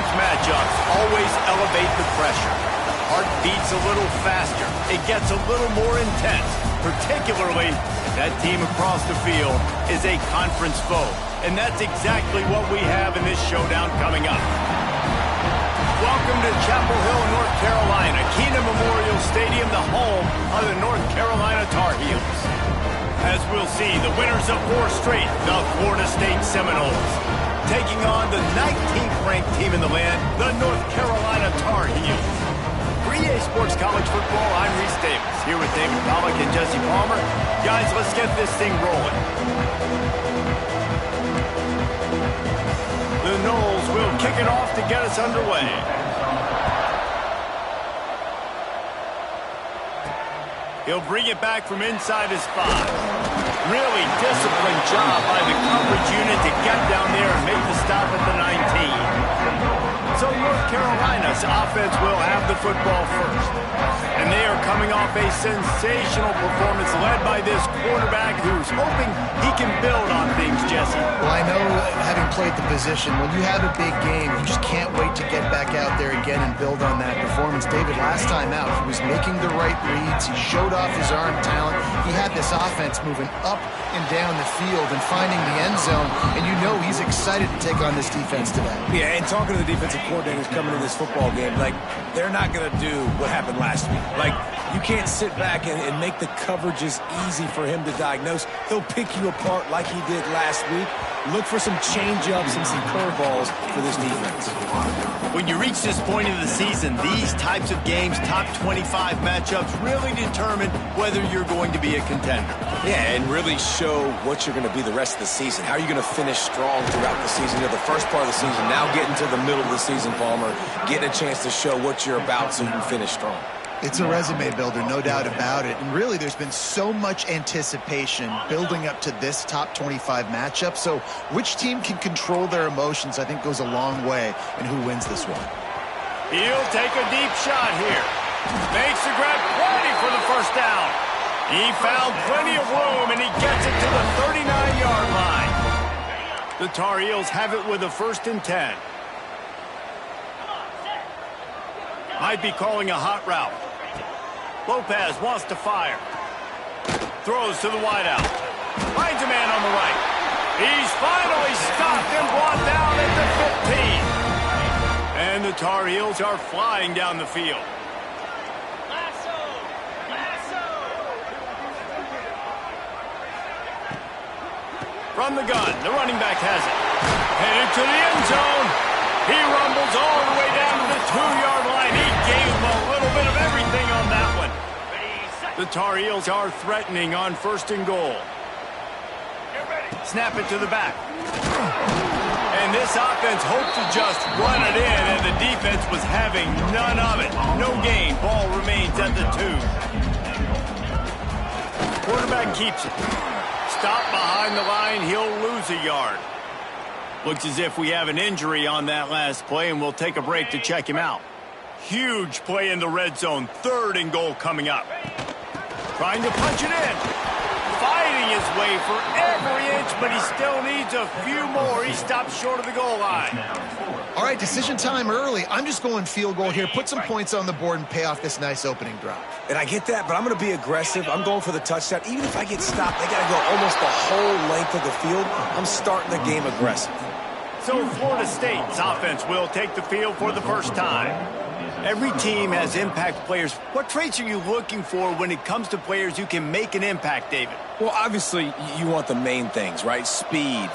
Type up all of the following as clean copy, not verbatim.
conference matchups always elevate the pressure. The heart beats a little faster. It gets a little more intense, particularly if that team across the field is a conference foe. And that's exactly what we have in this showdown coming up. Welcome to Chapel Hill, North Carolina, Kenan Memorial Stadium, the home of the North Carolina Tar Heels. As we'll see, the winners of 4 straight, the Florida State Seminoles, taking on the 19th ranked team in the land, the North Carolina Tar Heels. For EA Sports College Football, I'm Reese Davis, here with David Pollack and Jesse Palmer. Guys, let's get this thing rolling. The Noles will kick it off to get us underway. He'll bring it back from inside his 5. Really disciplined job by the coverage unit to get down there and make the stop at the 19. So North Carolina's offense will have the football first. And they are coming off a sensational performance led by this quarterback who's hoping he can build on things, Jesse. Well, I know, having played the position, when you have a big game, you just can't wait to get back out there again and build on that performance. David, last time out, he was making the right reads. He showed off his arm talent. He had this offense moving up and down the field and finding the end zone. And you know he's excited to take on this defense today. Yeah, and talking to the defensive coordinators coming in this football game, like, they're not going to do what happened last week. Like, you can't sit back and make the coverages easy for him to diagnose. He'll pick you apart like he did last week. Look for some change-ups and some curveballs for this defense. When you reach this point of the season, these types of games, top 25 matchups, really determine whether you're going to be a contender. Yeah, and really show what you're going to be the rest of the season. How are you going to finish strong throughout the season? You know, the first part of the season, now getting to the middle of the season, Palmer, getting a chance to show what you're about so you can finish strong. It's a resume builder, no doubt about it. And really, there's been so much anticipation building up to this top 25 matchup. So which team can control their emotions, I think, goes a long way in who wins this one. He'll take a deep shot here. Makes the grab plenty for the first down. He found plenty of room, and he gets it to the 39-yard line. The Tar Heels have it with a 1st and 10. Might be calling a hot route. Lopez wants to fire. Throws to the wideout. Finds a man on the right. He's finally stopped and brought down at the 15. And the Tar Heels are flying down the field. From the gun, the running back has it. Headed to the end zone. He rumbles all the way down to the 2-yard line. He gave him a little bit of everything on that one. The Tar Heels are threatening on 1st and goal. Snap it to the back. And this offense hoped to just run it in, and the defense was having none of it. No gain. Ball remains at the 2. Quarterback keeps it. Stop behind the line. He'll lose a yard. Looks as if we have an injury on that last play, and we'll take a break to check him out. Huge play in the red zone. 3rd and goal coming up. Trying to punch it in. Fighting his way for every inch, but he still needs a few more. He stops short of the goal line. All right, decision time early. I'm just going field goal here. Put some points on the board and pay off this nice opening drive. And I get that, but I'm going to be aggressive. I'm going for the touchdown. Even if I get stopped, I got to go almost the whole length of the field. I'm starting the game aggressive. So Florida State's offense will take the field for the first time. Every team has impact players. What traits are you looking for when it comes to players who can make an impact, David? Well, obviously, you want the main things, right? Speed,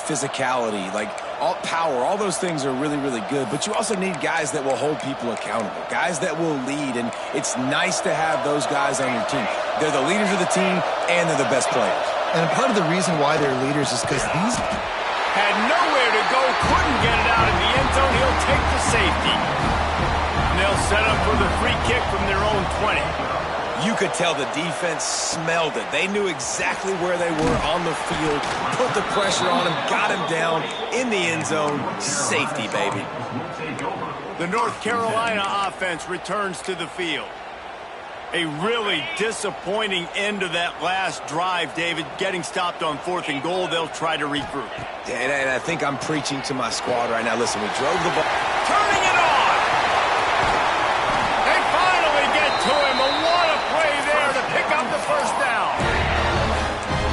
physicality, like all power, all those things are really, really good. But you also need guys that will hold people accountable, guys that will lead. And it's nice to have those guys on your team. They're the leaders of the team, and they're the best players. And part of the reason why they're leaders is because these had nowhere to go, couldn't get it out in the end zone. He'll take the safety. And they'll set up for the free kick from their own 20. You could tell the defense smelled it. They knew exactly where they were on the field, put the pressure on him, got him down in the end zone. Safety, baby. The North Carolina offense returns to the field. A really disappointing end of that last drive, David. Getting stopped on 4th and goal, they'll try to regroup. Yeah, and I think I'm preaching to my squad right now. Listen, we drove the ball. turning it on. They finally get to him, but what a play there to pick up the first down.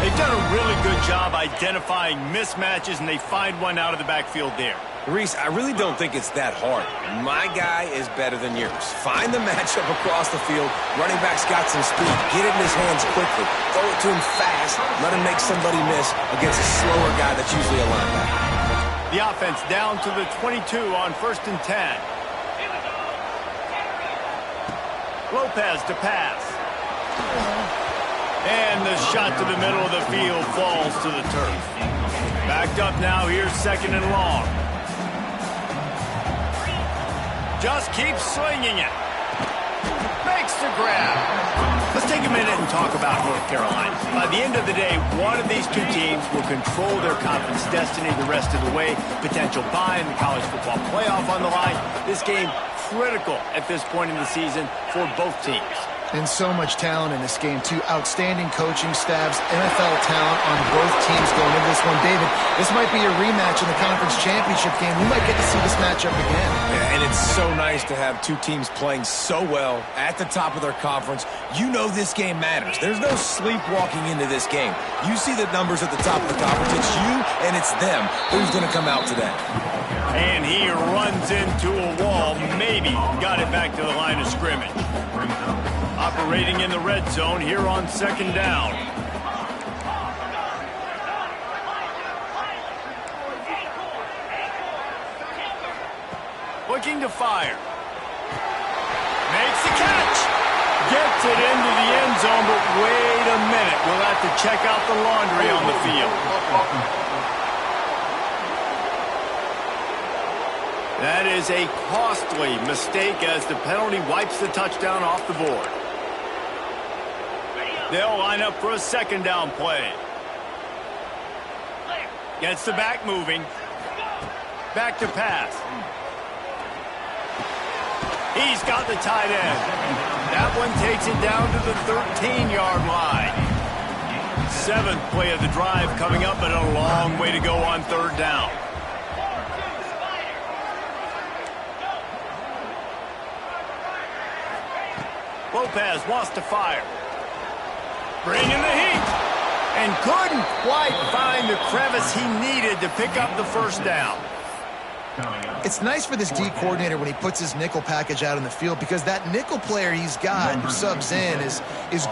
They've done a really good job identifying mismatches, and they find one out of the backfield there. Reese, I really don't think it's that hard. My guy is better than yours. Find the matchup across the field. Running back's got some speed. Get it in his hands quickly. Throw it to him fast. Let him make somebody miss against a slower guy that's usually a linebacker. The offense down to the 22 on 1st and 10. Lopez to pass. And the shot to the middle of the field falls to the turf. Backed up now, here's 2nd and long. Just keeps swinging it. Makes the grab. Let's take a minute and talk about North Carolina. By the end of the day, one of these two teams will control their conference destiny the rest of the way. Potential bye in the college football playoff on the line. This game critical at this point in the season for both teams. And so much talent in this game, too. Outstanding coaching staffs, NFL talent on both teams going into this one. David, this might be a rematch in the conference championship game. We might get to see this matchup again. Yeah, and it's so nice to have two teams playing so well at the top of their conference. You know this game matters. There's no sleepwalking into this game. You see the numbers at the top of the conference. It's you and it's them. Who's going to come out today? And he runs into a wall. Maybe got it back to the line of scrimmage. Operating in the red zone here on 2nd down. Looking to fire. Makes the catch. Gets it into the end zone, but wait a minute. We'll have to check out the laundry on the field. That is a costly mistake as the penalty wipes the touchdown off the board. They'll line up for a 2nd down play. Gets the back moving. Back to pass. He's got the tight end. That one takes it down to the 13-yard line. 7th play of the drive coming up, but a long way to go on 3rd down. Lopez wants to fire. Bringing the heat. And couldn't quite find the crevice he needed to pick up the first down. It's nice for this D coordinator when he puts his nickel package out in the field, because that nickel player he's got who subs in is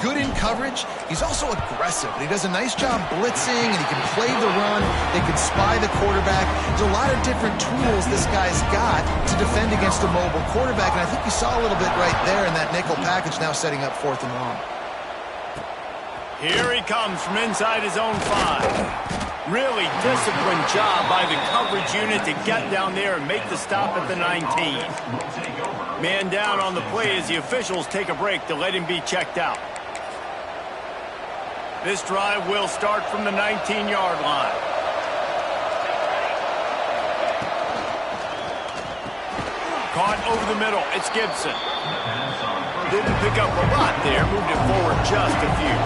good in coverage. He's also aggressive, and he does a nice job blitzing, and he can play the run. They can spy the quarterback. There's a lot of different tools this guy's got to defend against a mobile quarterback, and I think you saw a little bit right there in that nickel package, now setting up 4th and long. Here he comes from inside his own 5. Really disciplined job by the coverage unit to get down there and make the stop at the 19. Man down on the play as the officials take a break to let him be checked out. This drive will start from the 19-yard line. Caught over the middle. It's Gibson. Didn't pick up a lot there. Moved it forward just a few.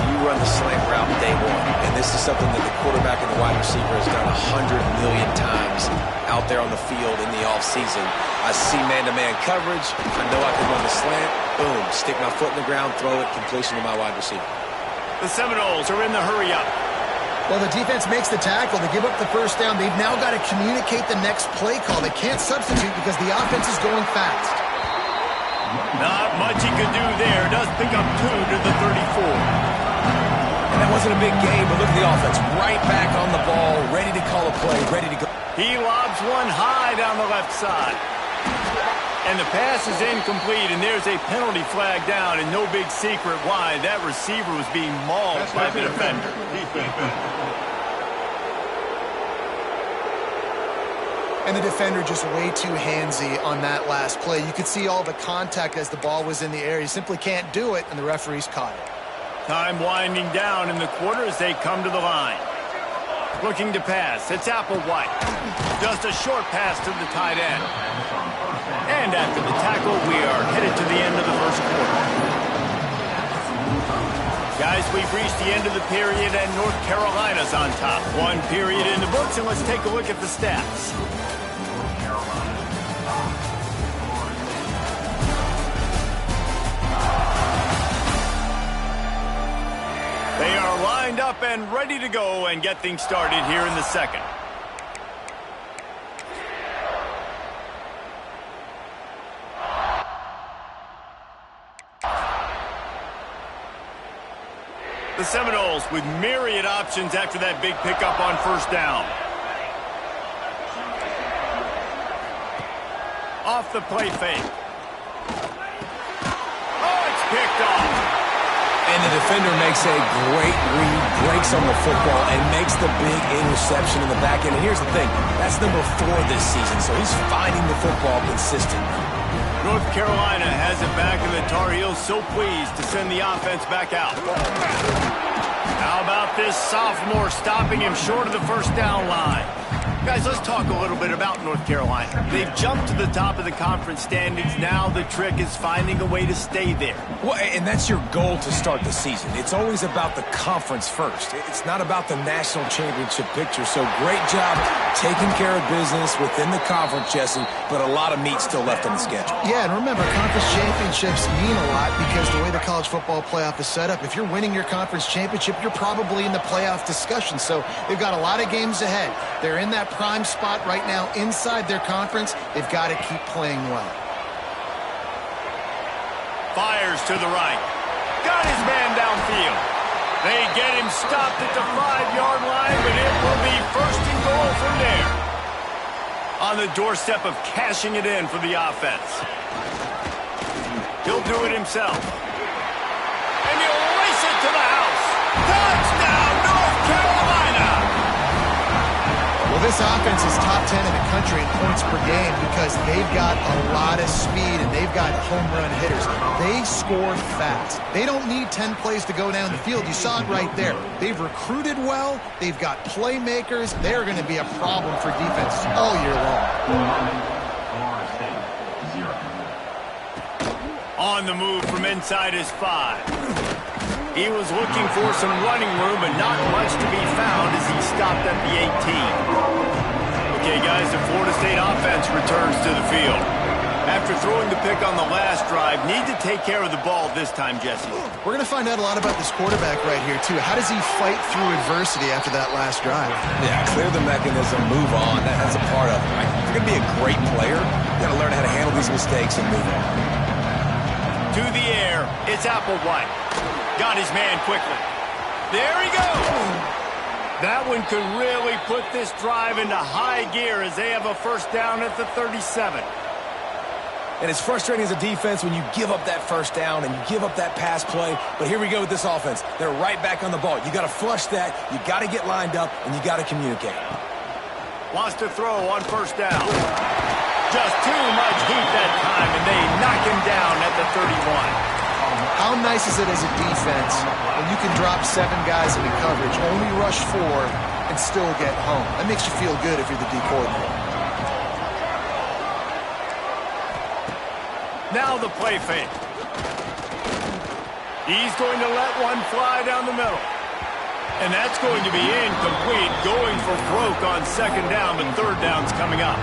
You run the slant route day one, and this is something that the quarterback and the wide receiver has done 100 million times out there on the field in the offseason. I see man-to-man coverage. I know I can run the slant. Boom. Stick my foot in the ground, throw it, completion to my wide receiver. The Seminoles are in the hurry-up. Well, the defense makes the tackle. They give up the first down. They've now got to communicate the next play call. They can't substitute because the offense is going fast. Not much he could do there. Does pick up 2 to the 34. And that wasn't a big game, but look at the offense. Right back on the ball, ready to call a play, ready to go. He lobs one high down the left side. And the pass is incomplete, and there's a penalty flag down, and no big secret why. That receiver was being mauled by the defender. And the defender just way too handsy on that last play. You could see all the contact as the ball was in the air. He simply can't do it, and the referees caught it. Time winding down in the quarter as they come to the line. Looking to pass. It's Applewhite. Just a short pass to the tight end. And after the tackle, we are headed to the end of the first quarter. Guys, we've reached the end of the period, and North Carolina's on top. One period in the books, and let's take a look at the stats. up and ready to go and get things started here in the second. The Seminoles with myriad options after that big pickup on first down. Off the play fake. Oh, it's picked off. And the defender makes a great read, breaks on the football, and makes the big interception in the back end. And here's the thing, that's number 4 this season, so he's finding the football consistently. North Carolina has it back, and the Tar Heels so pleased to send the offense back out. How about this sophomore stopping him short of the first down line? Guys, let's talk a little bit about North Carolina. They've jumped to the top of the conference standings. Now the trick is finding a way to stay there. Well, and that's your goal to start the season. It's always about the conference first. It's not about the national championship picture. So great job taking care of business within the conference, Jesse, but a lot of meat still left on the schedule. Yeah, and remember, conference championships mean a lot because the way the college football playoff is set up, if you're winning your conference championship, you're probably in the playoff discussion. So they've got a lot of games ahead. They're in that prime spot right now inside their conference. They've got to keep playing well. Fires to the right. Got his man downfield. They get him stopped at the 5-yard line, but it will be first and goal from there. On the doorstep of cashing it in for the offense. He'll do it himself. And he'll race it to the house. Touchdown, North Carolina! Well, this offense is top 10 in the country in points per game because they've got a lot of speed and they've got home run hitters. They score fast. They don't need 10 plays to go down the field. You saw it right there. They've recruited well. They've got playmakers. They're going to be a problem for defense all year long. On the move from inside his 5. He was looking for some running room, but not much to be found as he stopped at the 18. Okay, guys, the Florida State offense returns to the field. After throwing the pick on the last drive, need to take care of the ball this time, Jesse. We're going to find out a lot about this quarterback right here, too. How does he fight through adversity after that last drive? Yeah, clear the mechanism, move on. That's a part of it, right? If you're going to be a great player, you got to learn how to handle these mistakes and move on. To the air, it's Applewhite. Got his man quickly. There he goes. That one could really put this drive into high gear as they have a first down at the 37. And it's frustrating as a defense when you give up that first down and you give up that pass play. But here we go with this offense. They're right back on the ball. You got to flush that. You got to get lined up, and you got to communicate. Wants to throw on first down. Just too much heat that time, and they knock him down at the 31. How nice is it as a defense when you can drop 7 guys into coverage, only rush 4, and still get home? That makes you feel good if you're the D coordinator. Now the play fake. He's going to let one fly down the middle. And that's going to be incomplete, going for broke on second down, but third down's coming up.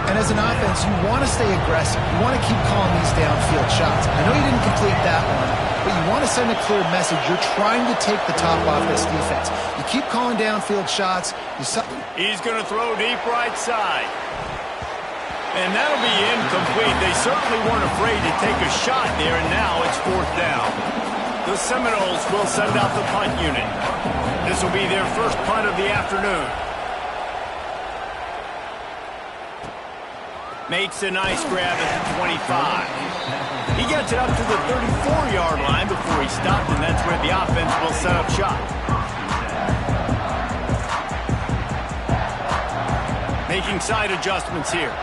And as an offense, you want to stay aggressive. You want to keep calling these downfield shots. I know you didn't complete that one, but you want to send a clear message. You're trying to take the top off this defense. You keep calling downfield shots. He's going to throw deep right side. And that'll be incomplete. They certainly weren't afraid to take a shot there, and now it's fourth down. The Seminoles will send out the punt unit. This will be their first punt of the afternoon. Makes a nice grab at the 25. He gets it up to the 34-yard line before he stopped, and that's where the offense will set up shop. Making side adjustments here.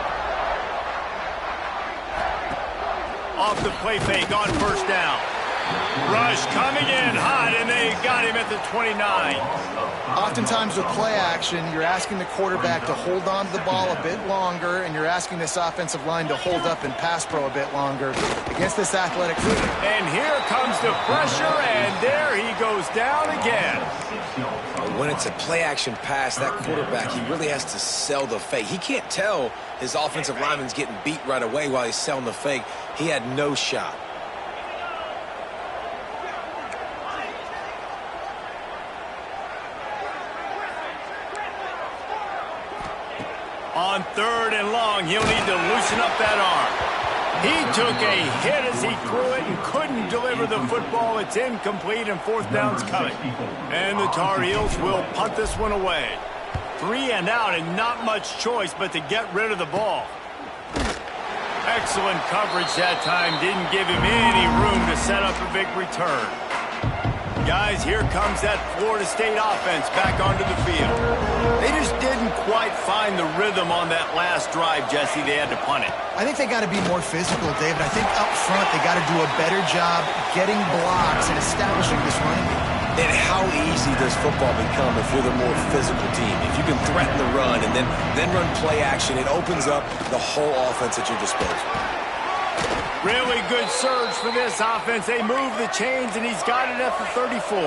Off the play fake on first down. Rush coming in hot, and they got him at the 29. Oftentimes with play action, you're asking the quarterback to hold on to the ball a bit longer, and you're asking this offensive line to hold up and pass pro a bit longer against this athletic foot. And here comes the pressure, and there he goes down again. When it's a play-action pass, that quarterback, he really has to sell the fake. He can't tell his offensive lineman's getting beat right away while he's selling the fake. He had no shot. On 3rd and long, he'll need to loosen up that arm. He took a hit as he threw it and couldn't deliver the football. It's incomplete and 4th down's coming. And the Tar Heels will punt this one away. 3 and out and not much choice but to get rid of the ball. Excellent coverage that time. Didn't give him any room to set up a big return. Guys, here comes that Florida State offense back onto the field. They just didn't quite find the rhythm on that last drive, Jesse. They had to punt it. I think they got to be more physical, David. I think up front they got to do a better job getting blocks and establishing this running game. And how easy does football become if you're the more physical team? If you can threaten the run and then run play action, it opens up the whole offense at your disposal. Really good surge for this offense. They move the chains, and he's got it at the 34.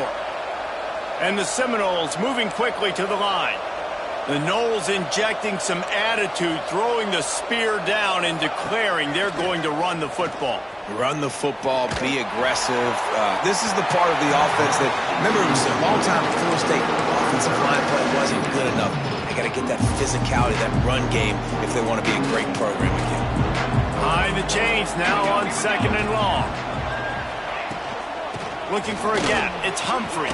And the Seminoles moving quickly to the line. The Noles injecting some attitude, throwing the spear down and declaring they're going to run the football. Run the football, be aggressive. This is the part of the offense that, remember, it was a long time Florida State offensive line play wasn't good enough. They got to get that physicality, that run game, if they want to be a great program again. Behind the chains now on 2nd and long. Looking for a gap. It's Humphrey.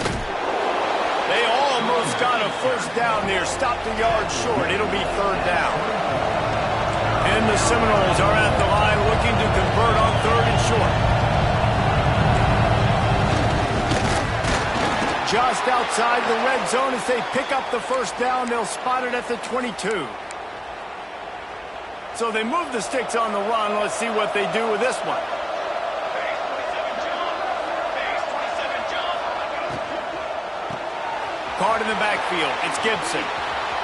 They almost got a 1st down there. Stopped a yard short. It'll be 3rd down. And the Seminoles are at the line looking to convert on 3rd and short. Just outside the red zone as they pick up the 1st down. They'll spot it at the 22. So they move the sticks on the run. Let's see what they do with this one. Caught in the backfield. It's Gibson.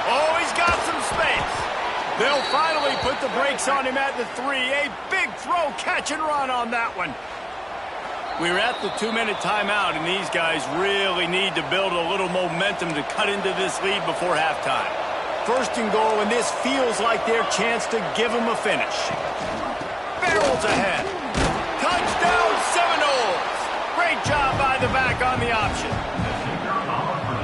Oh, he's got some space. They'll finally put the brakes on him at the 3. A big throw, catch and run on that one. We're at the 2-minute timeout, and these guys really need to build a little momentum to cut into this lead before halftime. 1st and goal, and this feels like their chance to give them a finish. Barrels ahead. Touchdown, Seminoles. Great job by the back on the option.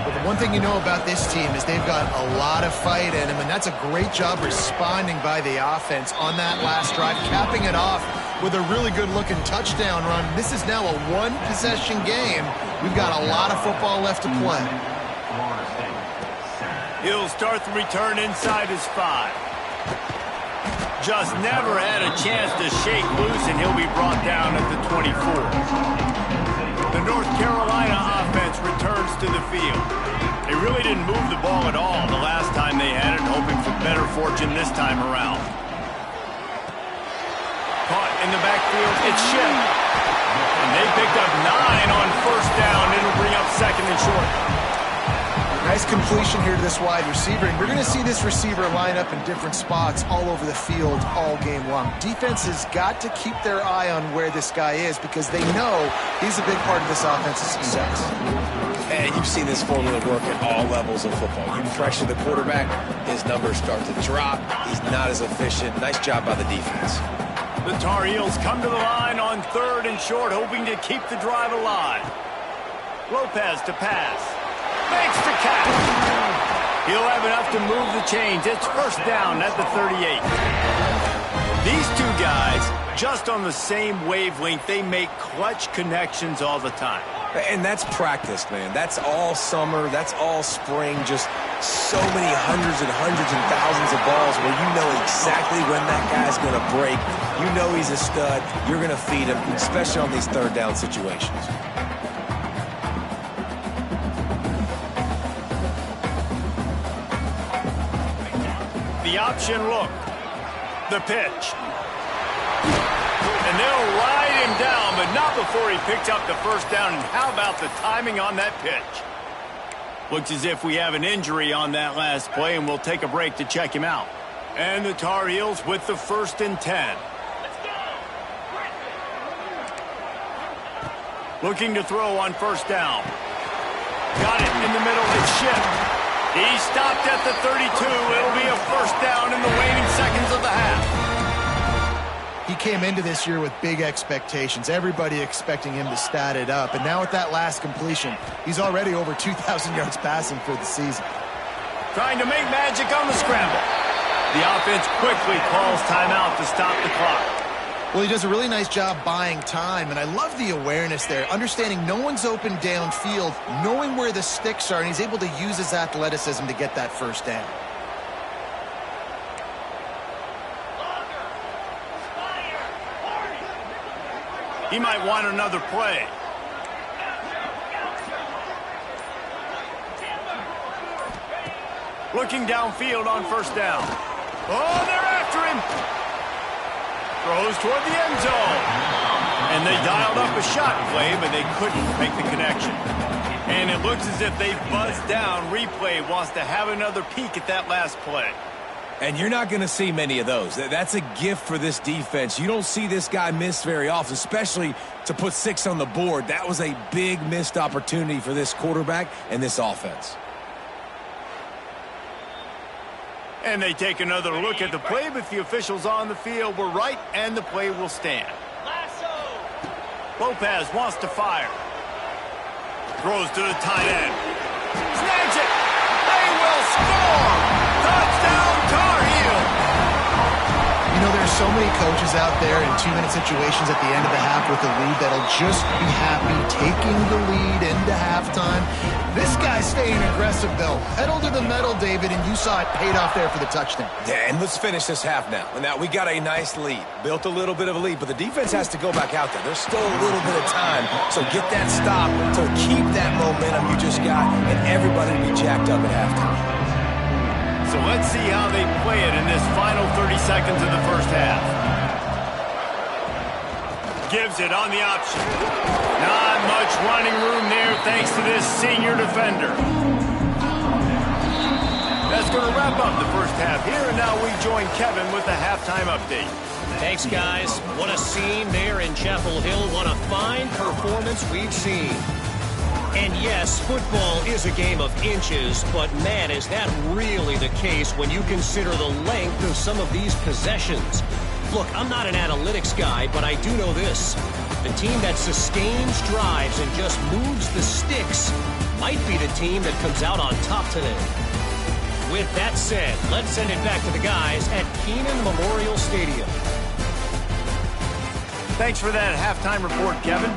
But the one thing you know about this team is they've got a lot of fight in them, and that's a great job responding by the offense on that last drive, capping it off with a really good-looking touchdown run. This is now a 1-possession game. We've got a lot of football left to play. He'll start the return inside his 5. Just never had a chance to shake loose, and he'll be brought down at the 24. The North Carolina offense returns to the field. They really didn't move the ball at all the last time they had it, hoping for better fortune this time around. Caught in the backfield, it's Schiff. And they picked up 9 on 1st down. It'll bring up 2nd and short. Nice completion here to this wide receiver, and you're going to see this receiver line up in different spots all over the field all game long. Defense has got to keep their eye on where this guy is because they know he's a big part of this offense's success. And you've seen this formula work at all levels of football. You pressure the quarterback, his numbers start to drop. He's not as efficient. Nice job by the defense. The Tar Heels come to the line on 3rd and short, hoping to keep the drive alive. Lopez to pass. Makes the catch. He'll have enough to move the chains. It's 1st down at the 38. These two guys, just on the same wavelength, they make clutch connections all the time. And that's practice, man. That's all summer. That's all spring. Just so many hundreds and thousands of balls where you know exactly when that guy's going to break. You know he's a stud. You're going to feed him, especially on these 3rd down situations. The option look. The pitch. And they'll ride him down, but not before he picks up the 1st down. And how about the timing on that pitch? Looks as if we have an injury on that last play, and we'll take a break to check him out. And the Tar Heels with the 1st and 10. Looking to throw on 1st down. Got it in the middle. It's Schiff. He stopped at the 32. It'll be a 1st down in the waning seconds of the half. He came into this year with big expectations. Everybody expecting him to stat it up. And now with that last completion, he's already over 2,000 yards passing for the season. Trying to make magic on the scramble. The offense quickly calls timeout to stop the clock. Well, he does a really nice job buying time, and I love the awareness there, understanding no one's open downfield, knowing where the sticks are, and he's able to use his athleticism to get that first down. He might want another play. Looking downfield on first down. Oh, they're after him. Throws toward the end zone. And they dialed up a shot play, but they couldn't make the connection. And it looks as if they've buzzed down. Replay wants to have another peek at that last play. And you're not going to see many of those. That's a gift for this defense. You don't see this guy miss very often, especially to put 6 on the board. That was a big missed opportunity for this quarterback and this offense. And they take another look at the play, but the officials on the field were right, and the play will stand. Lopez wants to fire. Throws to the tight end. Snags it. They will score. Touchdown, Tar Heel. You know, there's so many coaches out there in 2-minute situations at the end of the half with a lead that'll just be happy taking the lead into halftime. This guy's staying aggressive, though. Pedal to the metal, David, and you saw it paid off there for the touchdown. Yeah, and let's finish this half now. And now we got a nice lead. Built a little bit of a lead, but the defense has to go back out there. There's still a little bit of time. So get that stop to keep that momentum you just got, and everybody to be jacked up at halftime. So let's see how they play it in this final 30 seconds of the first half. Gives it on the option. Not much running room there thanks to this senior defender. That's going to wrap up the first half here, and now we join Kevin with the halftime update. Thanks, guys. What a scene there in Chapel Hill. What a fine performance we've seen. And yes, football is a game of inches, but man, is that really the case when you consider the length of some of these possessions. Look, I'm not an analytics guy, but I do know this. The team that sustains drives and just moves the sticks might be the team that comes out on top today. With that said, let's send it back to the guys at Kenan Memorial Stadium. Thanks for that halftime report, Kevin.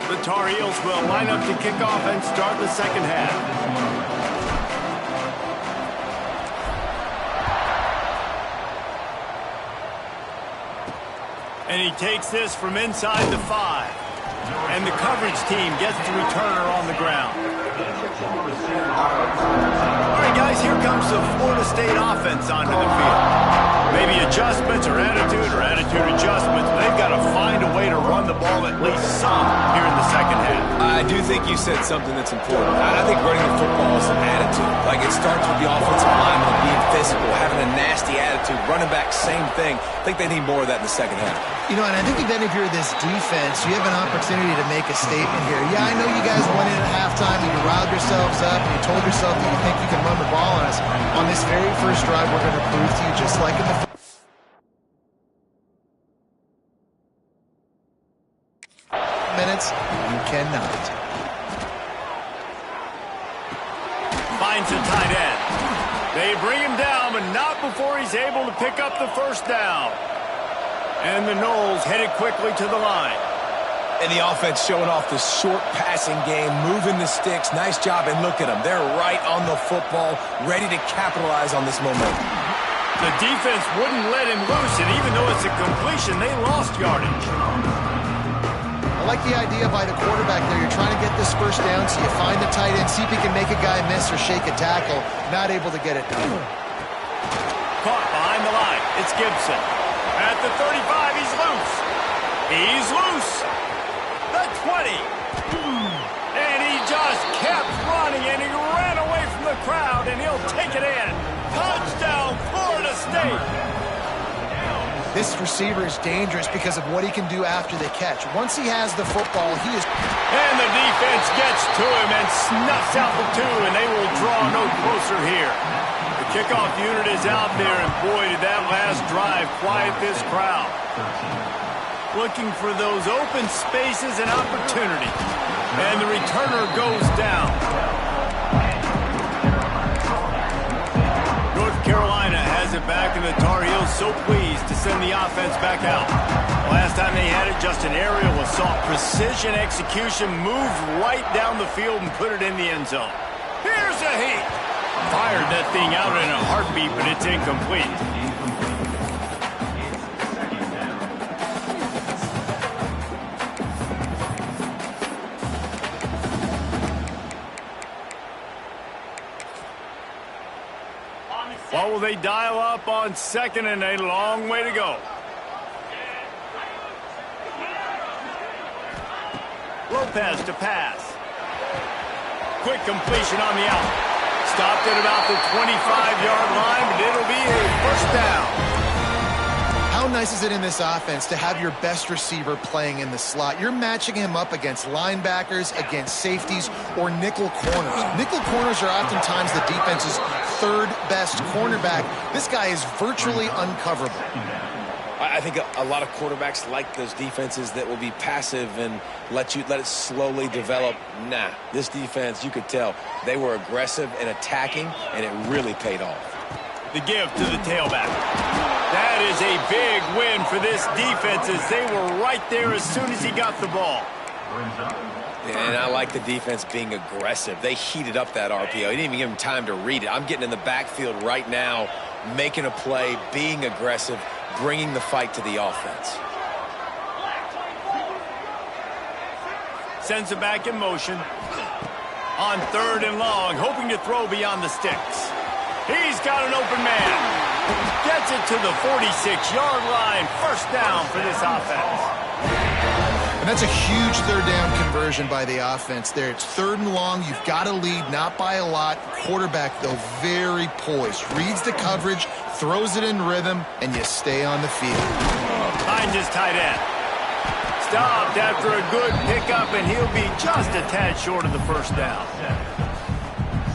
The Tar Heels will line up to kick off and start the second half. And he takes this from inside the 5. And the coverage team gets the returner on the ground. All right, guys, here comes the Florida State offense onto the field. Maybe adjustments or attitude adjustments. They've got to find a way to run the ball at least some here in the second half. I do think you said something that's important. I think running the football is an attitude. Like, it starts with the offensive lineman being physical, having a nasty attitude. Running back, same thing. I think they need more of that in the second half. You know, and I think even if you're this defense, you have an opportunity to make a statement here. Yeah, I know you guys went in at halftime and you riled yourselves up and you told yourself that you think you can run the ball on us. On this very first drive, we're going to prove to you, just like in the minutes, you cannot. Finds a tight end. They bring him down, but not before he's able to pick up the first down. And the Noles headed quickly to the line. And the offense showing off the short passing game, moving the sticks. Nice job, and look at them. They're right on the football, ready to capitalize on this momentum. The defense wouldn't let him loose, and even though it's a completion, they lost yardage. I like the idea by the quarterback there. You're trying to get this first down, so you find the tight end, see if he can make a guy miss or shake a tackle. Not able to get it done. Caught behind the line. It's Gibson. At the 35, he's loose. He's loose. The 20. And he just kept running, and he ran away from the crowd, and he'll take it in. Touchdown, Florida State. This receiver is dangerous because of what he can do after the catch. Once he has the football, he is... And the defense gets to him and snuffs out the 2, and they will draw no closer here. The Kickoff unit is out there, and boy, did that last drive quiet this crowd. Looking for those open spaces and opportunities. And the returner goes down. North Carolina has it back, and the Tar Heels so pleased to send the offense back out. Last time they had it, just an aerial assault. Precision execution, moved right down the field and put it in the end zone. Here's a heat. Fired that thing out in a heartbeat, but it's incomplete. What will they dial up on second and a long way to go? Lopez to pass. Quick completion on the out. Stopped at about the 25-yard line, but it'll be a first down. How nice is it in this offense to have your best receiver playing in the slot? You're matching him up against linebackers, against safeties, or nickel corners. Nickel corners are oftentimes the defense's third best cornerback. This guy is virtually uncoverable. I think a lot of quarterbacks like those defenses that will be passive and let it slowly develop. Nah, this defense, you could tell, they were aggressive and attacking, and it really paid off. The give to the tailback. That is a big win for this defense, as they were right there as soon as he got the ball. And I like the defense being aggressive. They heated up that RPO. He didn't even give him time to read it. I'm getting in the backfield right now, making a play, being aggressive, bringing the fight to the offense. Sends it back in motion. On third and long, hoping to throw beyond the sticks. He's got an open man. Gets it to the 46-yard line. First down for this offense. And that's a huge third down conversion by the offense there. It's third and long. You've got to lead, not by a lot. Quarterback, though, very poised. Reads the coverage, throws it in rhythm, and you stay on the field. Finds his tight end. Stopped after a good pickup, and he'll be just a tad short of the first down.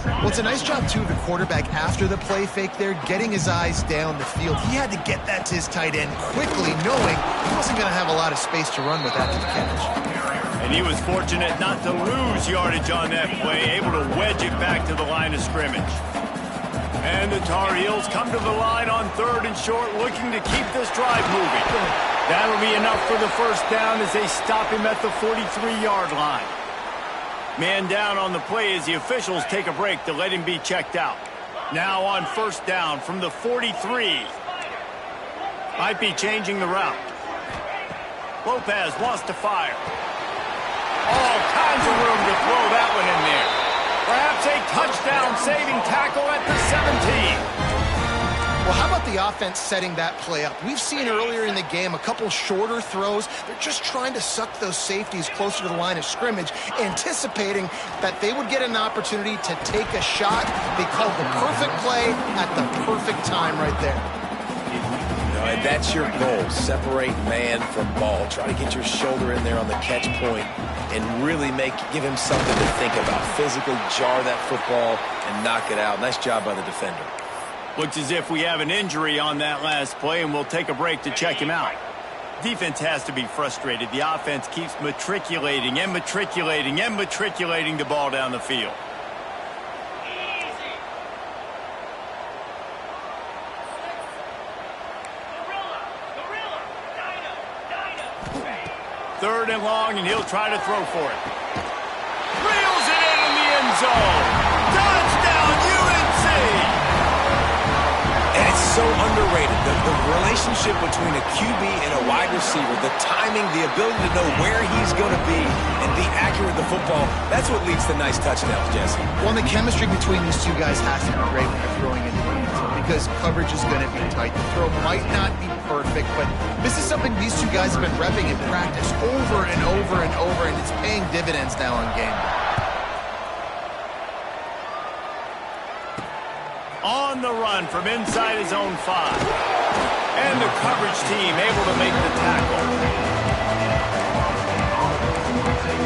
Well, it's a nice job, too, of the quarterback after the play fake there, getting his eyes down the field. He had to get that to his tight end quickly, knowing he wasn't going to have a lot of space to run with after the catch. And he was fortunate not to lose yardage on that play, able to wedge it back to the line of scrimmage. And the Tar Heels come to the line on third and short, looking to keep this drive moving. That'll be enough for the first down as they stop him at the 43-yard line. Man down on the play as the officials take a break to let him be checked out. Now on first down from the 43. Might be changing the route. Lopez wants to fire. All kinds of room to throw that one in there. Perhaps a touchdown-saving tackle at the 17. Well, how about the offense setting that play up? We've seen earlier in the game a couple shorter throws. They're just trying to suck those safeties closer to the line of scrimmage, anticipating that they would get an opportunity to take a shot. They called the perfect play at the perfect time right there. And that's your goal. Separate man from ball. Try to get your shoulder in there on the catch point and really give him something to think about. Physically jar that football and knock it out. Nice job by the defender. Looks as if we have an injury on that last play, and we'll take a break to check him out. Defense has to be frustrated. The offense keeps matriculating and matriculating and matriculating the ball down the field. Third and long, and he'll try to throw for it. Reels it in the end zone. Touchdown, UNC! And it's so underrated. The relationship between a QB and a wide receiver, the timing, the ability to know where he's going to be and be accurate with the football, that's what leads to nice touchdowns, Jesse. Well, the chemistry between these two guys has to be great when they're throwing in the end zone because coverage is going to be tight. The throw might not be perfect, but this is something these two guys have been repping in practice over and over and over, and it's paying dividends now on game day. On the run from inside his own 5. And the coverage team able to make the tackle.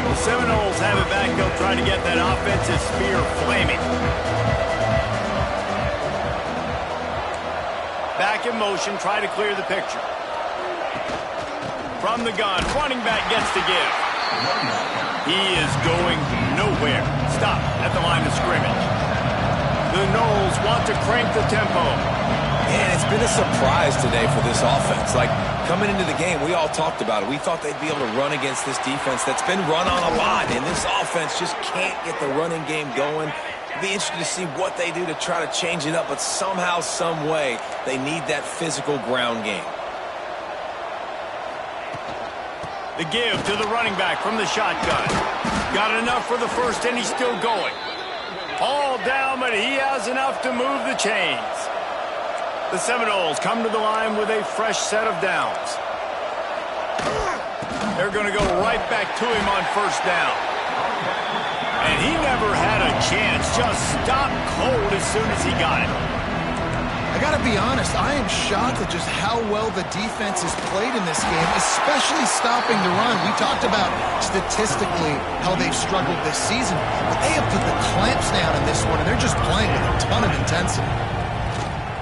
The Seminoles have it back. They'll try to get that offensive spear flaming. back in motion, try to clear the picture. From the gun, running back gets the give. He is going nowhere. Stop at the line of scrimmage. The Noles want to crank the tempo. Man, it's been a surprise today for this offense. Like, coming into the game, we all talked about it. We thought they'd be able to run against this defense that's been run on a lot, and this offense just can't get the running game going. It'll be interesting to see what they do to try to change it up, but somehow, some way, they need that physical ground game. The give to the running back from the shotgun. Got enough for the first, and he's still going. All down, but he has enough to move the chains. The Seminoles come to the line with a fresh set of downs. They're going to go right back to him on first down. And he never had a chance. Just stopped cold as soon as he got it. I got to be honest, I am shocked at just how well the defense has played in this game, especially stopping the run. We talked about statistically how they've struggled this season, but they have put the clamps down in this one, and they're just playing with a ton of intensity.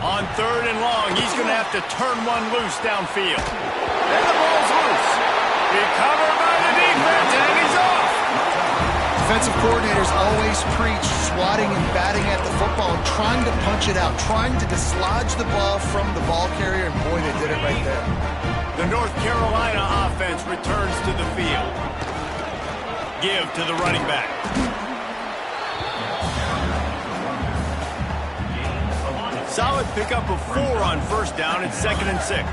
On third and long, he's going to have to turn one loose downfield. And the ball's loose. Recovered by the defense, and he's off. Defensive coordinators always preach swatting and batting at the football and trying to punch it out, trying to dislodge the ball from the ball carrier, and boy, they did it right there. The North Carolina offense returns to the field. Give to the running back. Solid pickup of 4 on first down. It's 2nd and 6.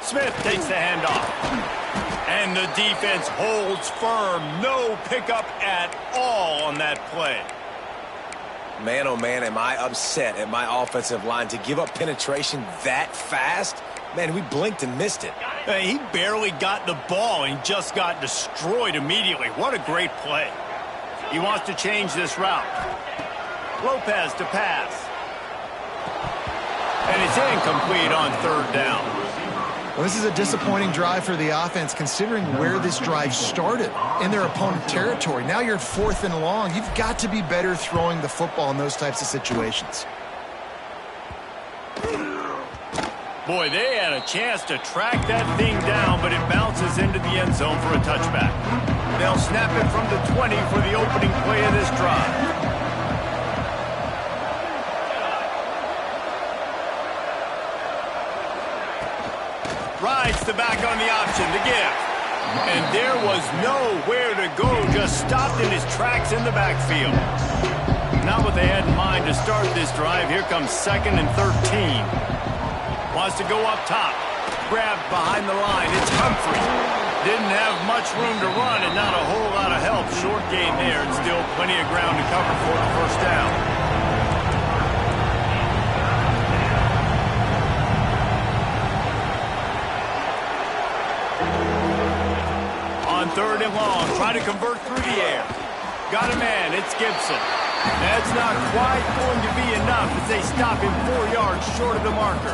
Smith takes the handoff. And the defense holds firm. No pickup at all on that play. Man, oh man, am I upset at my offensive line to give up penetration that fast? Man, we blinked and missed it. He barely got the ball and just got destroyed immediately. What a great play. He wants to change this route. Lopez to pass. And it's incomplete on third down. Well, this is a disappointing drive for the offense, considering where this drive started in their opponent territory. Now you're at 4th and long. You've got to be better throwing the football in those types of situations. Boy, they had a chance to track that thing down, but it bounces into the end zone for a touchback. They'll snap it from the 20 for the opening play of this drive. Rides the back on the option, the give. And there was nowhere to go, just stopped in his tracks in the backfield. Not what they had in mind to start this drive. Here comes 2nd and 13. Wants to go up top. Grabbed behind the line. It's Humphrey. Didn't have much room to run and not a whole lot of help. Short game there and still plenty of ground to cover for the first down. On third and long, trying to convert through the air. Got a man, it's Gibson. That's not quite going to be enough as they stop him 4 yards short of the marker.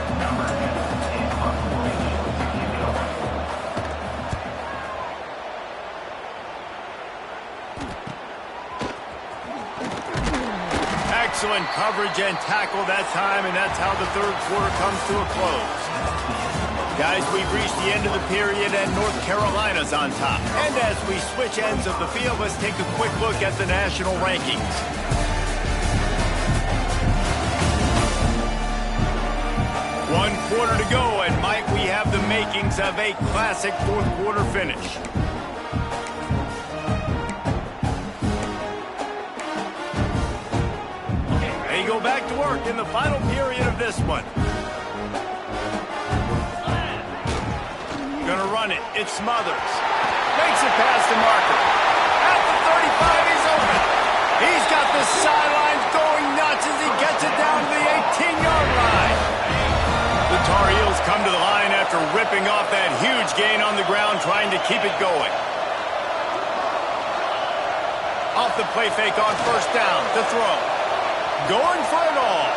Excellent coverage and tackle that time, and that's how the third quarter comes to a close. Guys, we've reached the end of the period, and North Carolina's on top. And as we switch ends of the field, let's take a quick look at the national rankings. One quarter to go, and might we have the makings of a classic fourth quarter finish. They go back to work in the final period of this one. Gonna run it. It's Smothers. Makes it past the marker. At the 35, he's open. He's got the sidelines going nuts as he gets it down to the 18-yard line. The Tar Heels come to the line after ripping off that huge gain on the ground, trying to keep it going. Off the play fake on first down. The throw. Going for it all.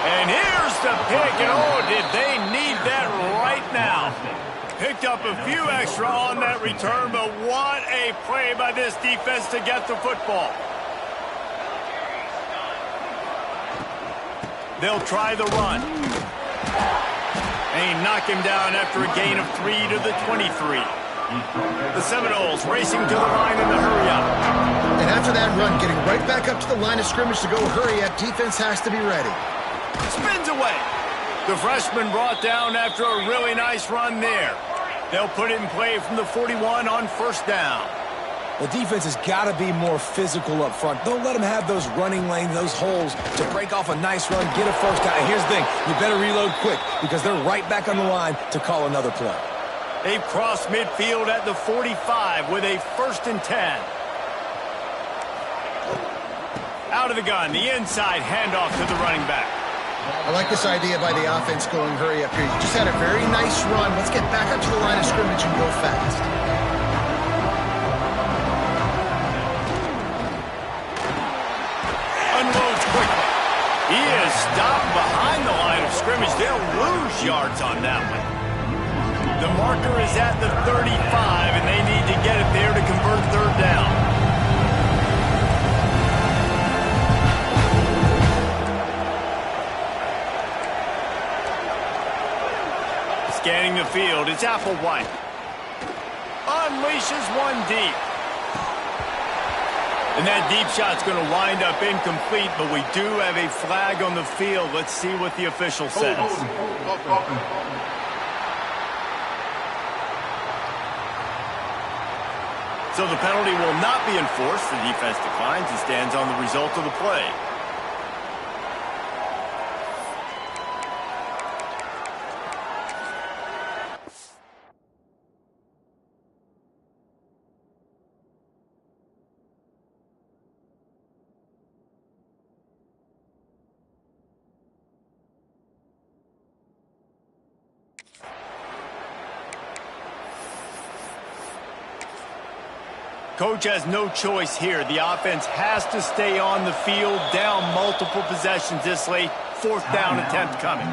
And here's the pick, and oh, did they need that right now. Picked up a few extra on that return, but what a play by this defense to get the football. They'll try the run. They knock him down after a gain of 3 to the 23. The Seminoles racing to the line in the hurry-up. And after that run, getting right back up to the line of scrimmage to go hurry-up, defense has to be ready. Spins away. The freshman brought down after a really nice run there. They'll put it in play from the 41 on first down. The defense has got to be more physical up front. Don't let them have those running lanes, those holes to break off a nice run, get a first down. And here's the thing, you better reload quick because they're right back on the line to call another play. They've crossed midfield at the 45 with a 1st and 10. Out of the gun, the inside handoff to the running back. I like this idea by the offense going hurry up here. You just had a very nice run. Let's get back up to the line of scrimmage and go fast. Unloads quickly. He is stopped behind the line of scrimmage. They'll lose yards on that one. The marker is at the 35, and they need to get it there to convert third down. Scanning the field, it's Applewhite. Unleashes one deep. And that deep shot's going to wind up incomplete, but we do have a flag on the field. Let's see what the official says. So the penalty will not be enforced. The defense declines and stands on the result of the play. Coach has no choice here. The offense has to stay on the field, down multiple possessions this late. 4th down attempt coming.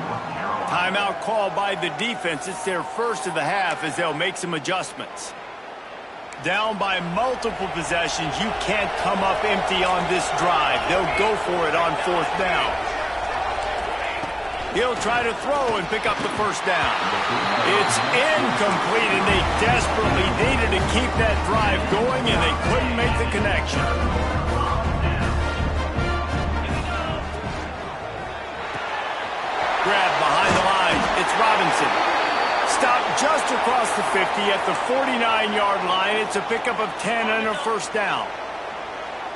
Timeout called by the defense. It's their first of the half as they'll make some adjustments. Down by multiple possessions. You can't come up empty on this drive. They'll go for it on 4th down. He'll try to throw and pick up the first down. It's incomplete, and they desperately needed to keep that drive going, and they couldn't make the connection. Grab behind the line. It's Robinson. Stopped just across the 50 at the 49-yard line. It's a pickup of 10 and a first down.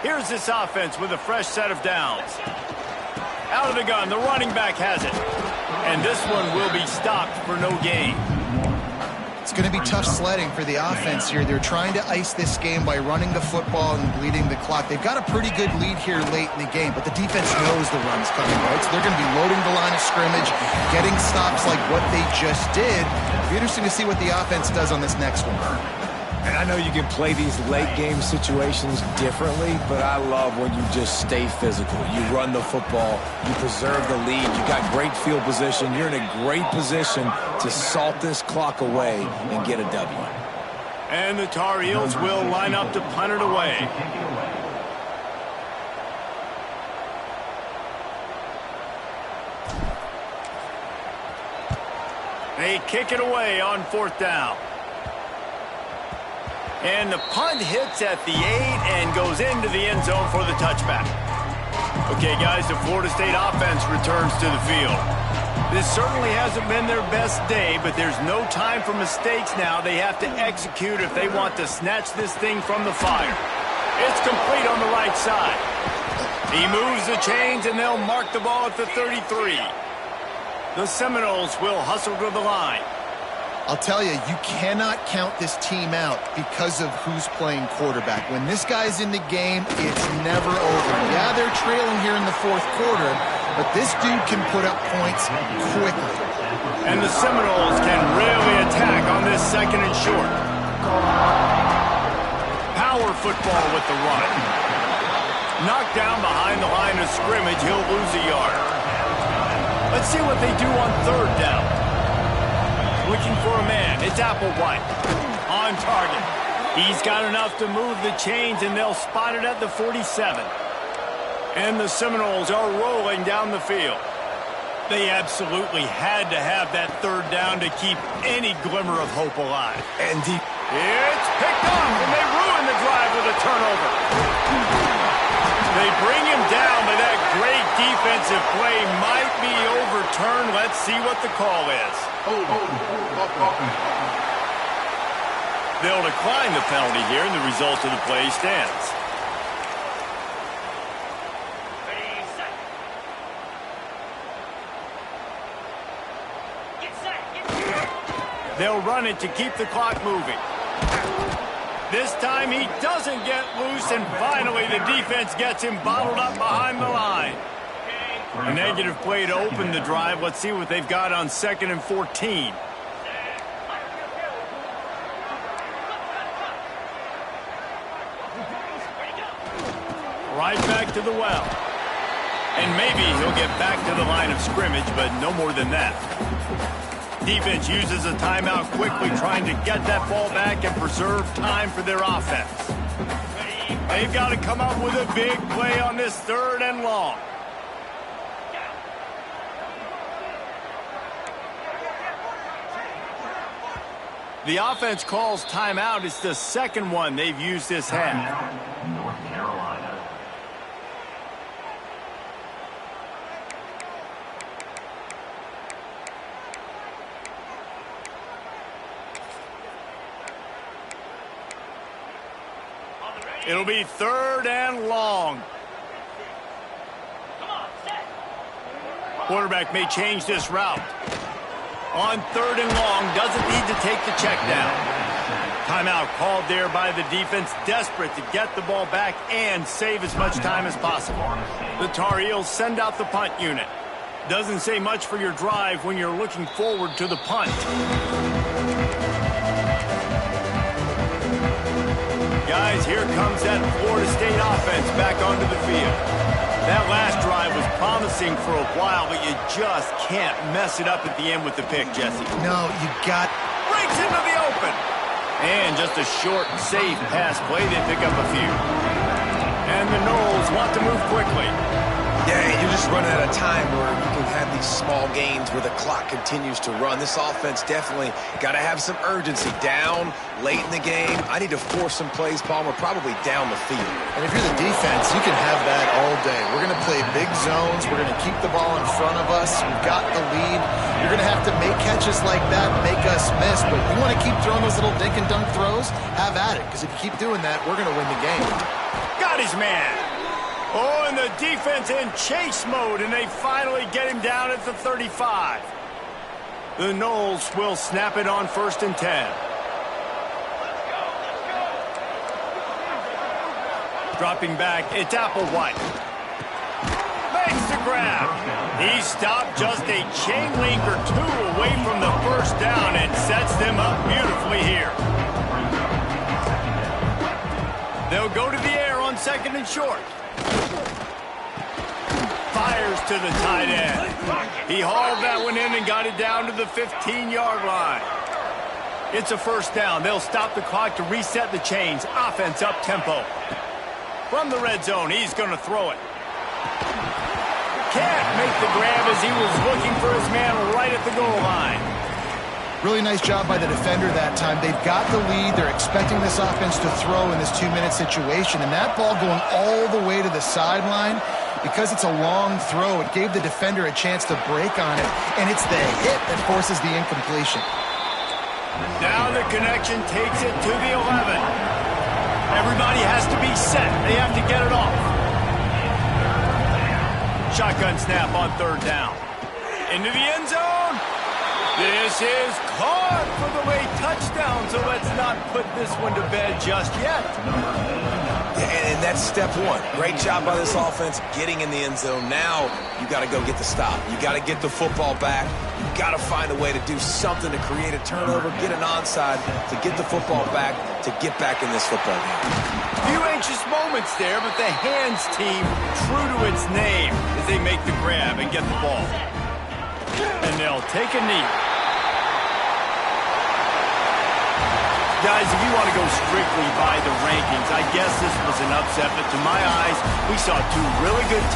Here's this offense with a fresh set of downs. Out of the gun, the running back has it. And this one will be stopped for no gain. It's going to be tough sledding for the offense here. They're trying to ice this game by running the football and bleeding the clock. They've got a pretty good lead here late in the game, but the defense knows the run's coming, right? So they're going to be loading the line of scrimmage, getting stops like what they just did. It'll be interesting to see what the offense does on this next one. And I know you can play these late-game situations differently, but I love when you just stay physical. You run the football, you preserve the lead, you got great field position, you're in a great position to salt this clock away and get a W. And the Tar Heels will line up to punt it away. They kick it away on 4th down. And the punt hits at the 8 and goes into the end zone for the touchback. Okay, guys, the Florida State offense returns to the field. This certainly hasn't been their best day, but there's no time for mistakes now. They have to execute if they want to snatch this thing from the fire. It's complete on the right side. He moves the chains, and they'll mark the ball at the 33. The Seminoles will hustle to the line. I'll tell you, you cannot count this team out because of who's playing quarterback. When this guy's in the game, it's never over. Yeah, they're trailing here in the 4th quarter, but this dude can put up points quickly. And the Seminoles can really attack on this 2nd and short. Power football with the run. Knocked down behind the line of scrimmage, he'll lose a yard. Let's see what they do on 3rd down. looking for a man. It's Applewhite on target. He's got enough to move the chains, and they'll spot it at the 47. And the Seminoles are rolling down the field. They absolutely had to have that third down to keep any glimmer of hope alive. And it's picked off, and they ruin the drive with a turnover. They bring him down, but that great defensive play might be overturned. Let's see what the call is. They'll decline the penalty here, and the result of the play stands. They'll run it to keep the clock moving. This time he doesn't get loose, and finally the defense gets him bottled up behind the line. A negative play to open the drive. Let's see what they've got on 2nd and 14. Right back to the well. And maybe he'll get back to the line of scrimmage, but no more than that. Defense uses a timeout quickly, trying to get that ball back and preserve time for their offense. They've got to come up with a big play on this 3rd and long. The offense calls timeout. It's the 2nd one they've used this half. North Carolina. It'll be 3rd and long. Quarterback may change this route. On 3rd and long, doesn't need to take the check down. Timeout called there by the defense, desperate to get the ball back and save as much time as possible. The Tar Heels send out the punt unit. Doesn't say much for your drive when you're looking forward to the punt. Guys, here comes that Florida State offense back onto the field. That last drive was promising for a while, but you just can't mess it up at the end with the pick, Jesse. No, you got... Breaks into the open. And just a short, safe pass play. They pick up a few. And the Noles want to move quickly. Yeah, you're just running out of time where you can have these small gains where the clock continues to run. This offense definitely got to have some urgency. Down, late in the game. I need to force some plays, Palmer, probably down the field. And if you're the defense, you can have that all day. We're going to play big zones. We're going to keep the ball in front of us. We've got the lead. You're going to have to make catches like that, make us miss. But you want to keep throwing those little dink and dunk throws? Have at it. Because if you keep doing that, we're going to win the game. Got his man. Oh, and the defense in chase mode, and they finally get him down at the 35. The Noles will snap it on 1st and 10. Dropping back, it's Applewhite. Makes the grab. He stopped just a chain link or two away from the 1st down and sets them up beautifully here. They'll go to the air on 2nd and short. Fires to the tight end. He hauled that one in and got it down to the 15-yard line. It's a 1st down. They'll stop the clock to reset the chains. Offense up tempo. From the red zone, he's going to throw it. Can't make the grab as he was looking for his man right at the goal line. Really nice job by the defender that time. They've got the lead. They're expecting this offense to throw in this 2-minute situation. And that ball going all the way to the sideline, because it's a long throw, it gave the defender a chance to break on it. And it's the hit that forces the incompletion. Now the connection takes it to the 11. Everybody has to be set. They have to get it off. Shotgun snap on 3rd down. Into the end zone. This is caught for the late touchdown, so let's not put this one to bed just yet. And that's step one. Great job by this offense getting in the end zone. Now you got to go get the stop. You got to get the football back. You got to find a way to do something to create a turnover, get an onside, to get the football back, to get back in this football game. Few anxious moments there, but the hands team true to its name as they make the grab and get the ball. And they'll take a knee. Guys, if you want to go strictly by the rankings, I guess this was an upset, but to my eyes, we saw two really good teams.